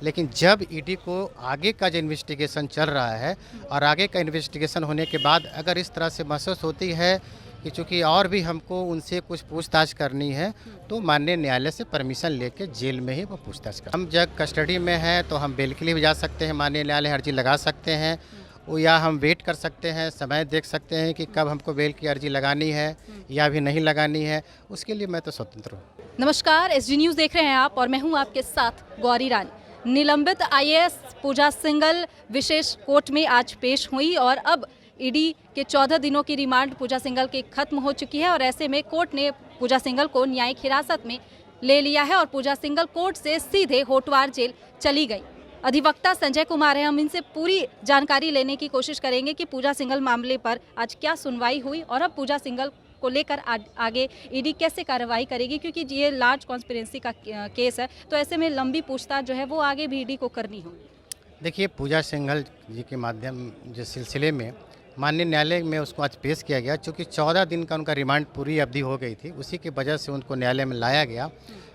लेकिन जब ईडी को आगे का जो इन्वेस्टिगेशन चल रहा है और आगे का इन्वेस्टिगेशन होने के बाद अगर इस तरह से महसूस होती है कि चूँकि और भी हमको उनसे कुछ पूछताछ करनी है, तो माननीय न्यायालय से परमिशन लेके जेल में ही वो पूछताछ कर। हम जब कस्टडी में हैं तो हम बेल के लिए भी जा सकते हैं, माननीय न्यायालय अर्जी लगा सकते हैं, वो या हम वेट कर सकते हैं, समय देख सकते हैं कि कब हमको बेल की अर्जी लगानी है या भी नहीं लगानी है। उसके लिए मैं तो स्वतंत्र हूँ। नमस्कार, एसडी न्यूज़ देख रहे हैं आप और मैं हूं आपके साथ गौरी रानी। निलंबित आईएएस पूजा सिंघल विशेष कोर्ट में आज पेश हुई और अब ईडी के 14 दिनों की रिमांड पूजा सिंघल की खत्म हो चुकी है और ऐसे में कोर्ट ने पूजा सिंघल को न्यायिक हिरासत में ले लिया है और पूजा सिंघल कोर्ट से सीधे होटवार जेल चली गई। अधिवक्ता संजय कुमार है, हम इनसे पूरी जानकारी लेने की कोशिश करेंगे कि पूजा सिंघल मामले पर आज क्या सुनवाई हुई और अब पूजा सिंघल को लेकर आगे ईडी कैसे कार्रवाई करेगी, क्योंकि ये लार्ज कॉन्स्पिरेसी का केस है, तो ऐसे में लंबी पूछताछ जो है वो आगे भी ईडी को करनी होगी। देखिए, पूजा सिंघल जी के माध्यम जो सिलसिले में माननीय न्यायालय में उसको आज पेश किया गया, चूँकि 14 दिन का उनका रिमांड पूरी अवधि हो गई थी, उसी की वजह से उनको न्यायालय में लाया गया।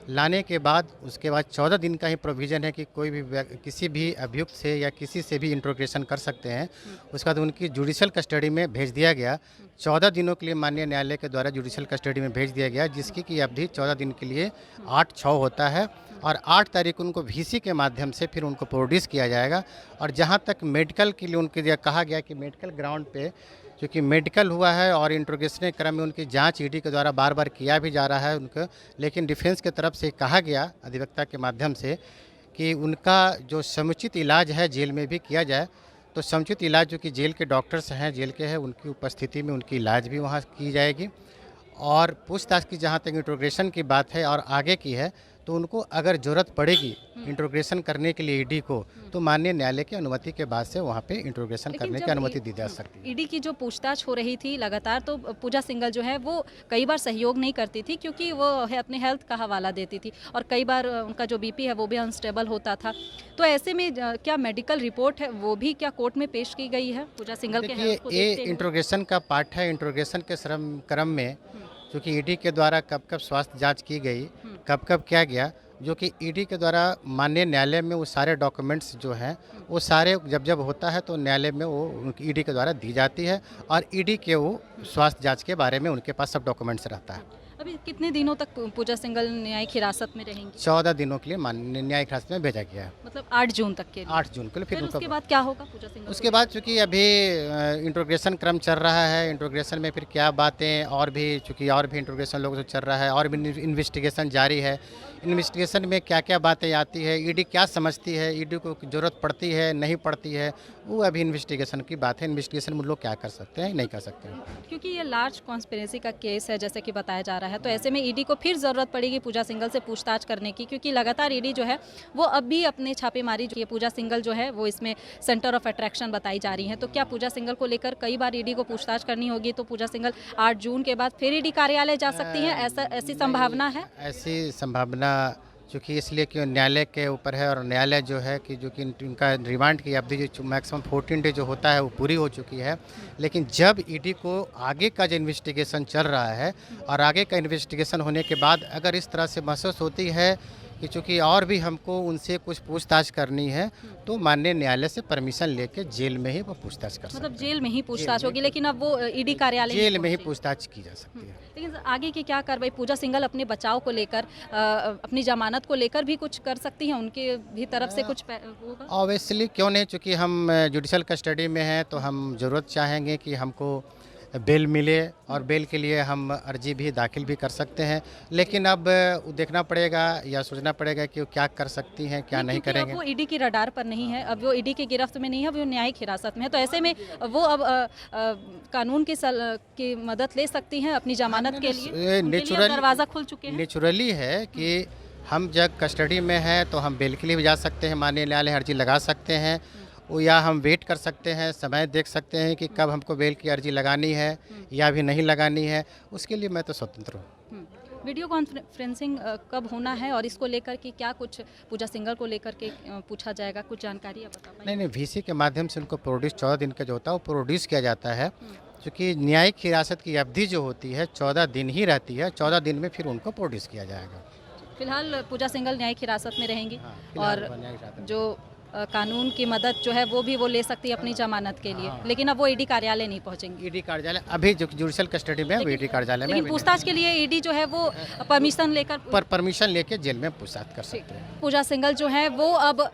लाने के बाद उसके बाद 14 दिन का ही प्रोविज़न है कि कोई भी किसी भी अभियुक्त से या किसी से भी इंट्रोगेशन कर सकते हैं। उसके बाद उनकी जुडिशल कस्टडी में भेज दिया गया। 14 दिनों के लिए माननीय न्यायालय के द्वारा जुडिशल कस्टडी में भेज दिया गया, जिसकी की अवधि 14 दिन के लिए 8/6 होता है और 8 तारीख को उनको वीसी के माध्यम से फिर उनको प्रोड्यूस किया जाएगा। और जहाँ तक मेडिकल के लिए उनके लिए कहा गया कि मेडिकल ग्राउंड पे क्योंकि मेडिकल हुआ है और इंट्रोगेशन के क्रम में उनकी जांच ईडी के द्वारा बार बार किया भी जा रहा है उनको, लेकिन डिफेंस की तरफ से कहा गया अधिवक्ता के माध्यम से कि उनका जो समुचित इलाज है जेल में भी किया जाए। तो समुचित इलाज जो कि जेल के डॉक्टर्स हैं, जेल के हैं, उनकी उपस्थिति में उनकी इलाज भी वहाँ की जाएगी। और पूछताछ की जहाँ तक इंट्रोगेशन की बात है और आगे की है, तो उनको अगर ज़रूरत पड़ेगी इंट्रोगेशन करने के लिए ईडी को, तो माननीय न्यायालय की अनुमति के बाद से वहाँ पे इंट्रोगेशन करने की अनुमति दी जा सकती है। ईडी की जो पूछताछ हो रही थी लगातार, तो पूजा सिंघल जो है वो कई बार सहयोग नहीं करती थी, क्योंकि वो अपने हेल्थ का हवाला देती थी और कई बार उनका जो बीपी है वो भी अनस्टेबल होता था। तो ऐसे में क्या मेडिकल रिपोर्ट है वो भी क्या कोर्ट में पेश की गई है पूजा सिंघल के हेल्थ को देखते हुए? ये इंट्रोगेशन का पार्ट है। इंट्रोगेशन के क्रम में क्योंकि ईडी के द्वारा कब कब स्वास्थ्य जांच की गई, कब कब किया गया, जो कि ईडी के द्वारा माननीय न्यायालय में वो सारे डॉक्यूमेंट्स जो हैं वो सारे जब होता है तो न्यायालय में वो ईडी के द्वारा दी जाती है और ईडी के वो स्वास्थ्य जांच के बारे में उनके पास सब डॉक्यूमेंट्स रहता है। अभी कितने दिनों तक पूजा सिंघल न्यायिक हिरासत में रहेंगी? 14 दिनों के लिए माननीय न्यायिक हिरासत में भेजा गया है। मतलब 8 जून तक के लिए? 8 जून के लिए। फिर उसके बाद क्या होगा पूजा सिंघल? उसके बाद चूँकि अभी इंट्रोगेशन क्रम चल रहा है, इंट्रोगेशन में फिर क्या बातें और भी चूँकि और भी इंट्रोगेशन लोगों से चल रहा है और भी इन्वेस्टिगेशन जारी है। इन्वेस्टिगेशन में क्या क्या बातें आती है, ईडी क्या समझती है, ईडी को ज़रूरत पड़ती है नहीं पड़ती है, वो अभी इन्वेस्टिगेशन की बात है। इन्वेस्टिगेशन में लोग क्या कर सकते हैं नहीं कर सकते हैं, क्योंकि ये लार्ज कॉन्स्पिरेसी का केस है जैसे कि बताया जा रहा है, तो ऐसे में ईडी को फिर ज़रूरत पड़ेगी पूजा सिंघल से पूछताछ करने की, क्योंकि लगातार ईडी जो है वो अब भी अपने छापेमारी जो पूजा सिंघल जो है वो इसमें सेंटर ऑफ अट्रैक्शन बताई जा रही है। तो क्या पूजा सिंघल को लेकर कई बार ईडी को पूछताछ करनी होगी, तो पूजा सिंघल 8 जून के बाद फिर ईडी कार्यालय जा सकती है, ऐसी संभावना है? ऐसी संभावना चूँकि इसलिए कि न्यायालय के ऊपर है और न्यायालय जो है कि जो कि उनका रिमांड की अवधि जो मैक्सिमम 14 डे जो होता है वो पूरी हो चुकी है। लेकिन जब ईडी को आगे का जो इन्वेस्टिगेशन चल रहा है और आगे का इन्वेस्टिगेशन होने के बाद अगर इस तरह से महसूस होती है कि चूँकि और भी हमको उनसे कुछ पूछताछ करनी है, तो माननीय न्यायालय से परमिशन लेके जेल में ही वो पूछताछ कर सकते हैं। मतलब जेल में ही पूछताछ होगी, लेकिन अब वो ईडी कार्यालय जेल में ही पूछताछ की जा सकती है। लेकिन आगे की क्या कार्रवाई पूजा सिंघल अपने बचाव को लेकर, अपनी जमानत को लेकर भी कुछ कर सकती हैं? उनके भी तरफ से कुछ होगा? ऑब्वियसली क्यों नहीं, चूँकि हम जुडिशल कस्टडी में हैं तो हम ज़रूरत चाहेंगे कि हमको बेल मिले और बेल के लिए हम अर्जी भी दाखिल भी कर सकते हैं। लेकिन अब देखना पड़ेगा या सोचना पड़ेगा कि वो क्या कर सकती हैं क्या नहीं करेंगे। वो ईडी की रडार पर नहीं है, अब वो ईडी की गिरफ्त में नहीं है, वो न्यायिक हिरासत में है, तो ऐसे में वो अब कानून की मदद ले सकती हैं अपनी जमानत के लिए? नेचुरल दरवाज़ा खुल चुके हैं। नेचुरली है कि हम जब कस्टडी में हैं तो हम बेल के लिए भी जा सकते हैं, माननीय न्यायालय अर्जी लगा सकते हैं, वो या हम वेट कर सकते हैं, समय देख सकते हैं कि कब हमको बेल की अर्जी लगानी है या भी नहीं लगानी है। उसके लिए मैं तो स्वतंत्र हूँ। वीडियो कॉन्फ्रेंसिंग कब होना है और इसको लेकर कि क्या कुछ पूजा सिंघल को लेकर के पूछा जाएगा, कुछ जानकारी आप बता पाएंगे? नहीं, वीसी के माध्यम से उनको प्रोड्यूस 14 दिन का जो होता है वो प्रोड्यूस किया जाता है, क्योंकि न्यायिक हिरासत की अवधि जो होती है 14 दिन ही रहती है। 14 दिन में फिर उनको प्रोड्यूस किया जाएगा। फिलहाल पूजा सिंघल न्यायिक हिरासत में रहेंगी हाँ, फिलहाल और वो न्यायिक हिरासत में। जो कानून की मदद जो है वो भी वो ले सकती है अपनी जमानत के लिए, लेकिन अब वो ईडी कार्यालय नहीं पहुंचेंगी। ईडी कार्यालय अभी जो जुडिशल कस्टडी में है वो ईडी कार्यालय में लेकिन अभी पूछताछ के लिए ईडी जो है वो परमिशन लेकर पर परमिशन लेके जेल में पूछताछ कर सकते हैं। पूजा सिंघल जो है वो अब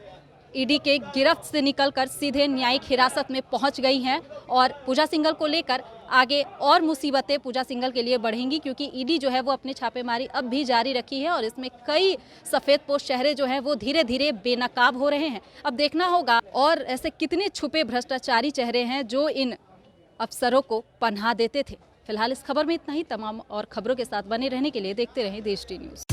ईडी के गिरफ्त से निकलकर सीधे न्यायिक हिरासत में पहुंच गई हैं और पूजा सिंघल को लेकर आगे और मुसीबतें पूजा सिंघल के लिए बढ़ेंगी, क्योंकि ईडी जो है वो अपनी छापेमारी अब भी जारी रखी है और इसमें कई सफ़ेदपोश चेहरे जो हैं वो धीरे धीरे बेनकाब हो रहे हैं। अब देखना होगा और ऐसे कितने छुपे भ्रष्टाचारी चेहरे हैं जो इन अफसरों को पनाह देते थे। फिलहाल इस खबर में इतना ही। तमाम और खबरों के साथ बने रहने के लिए देखते रहें देश टी न्यूज़।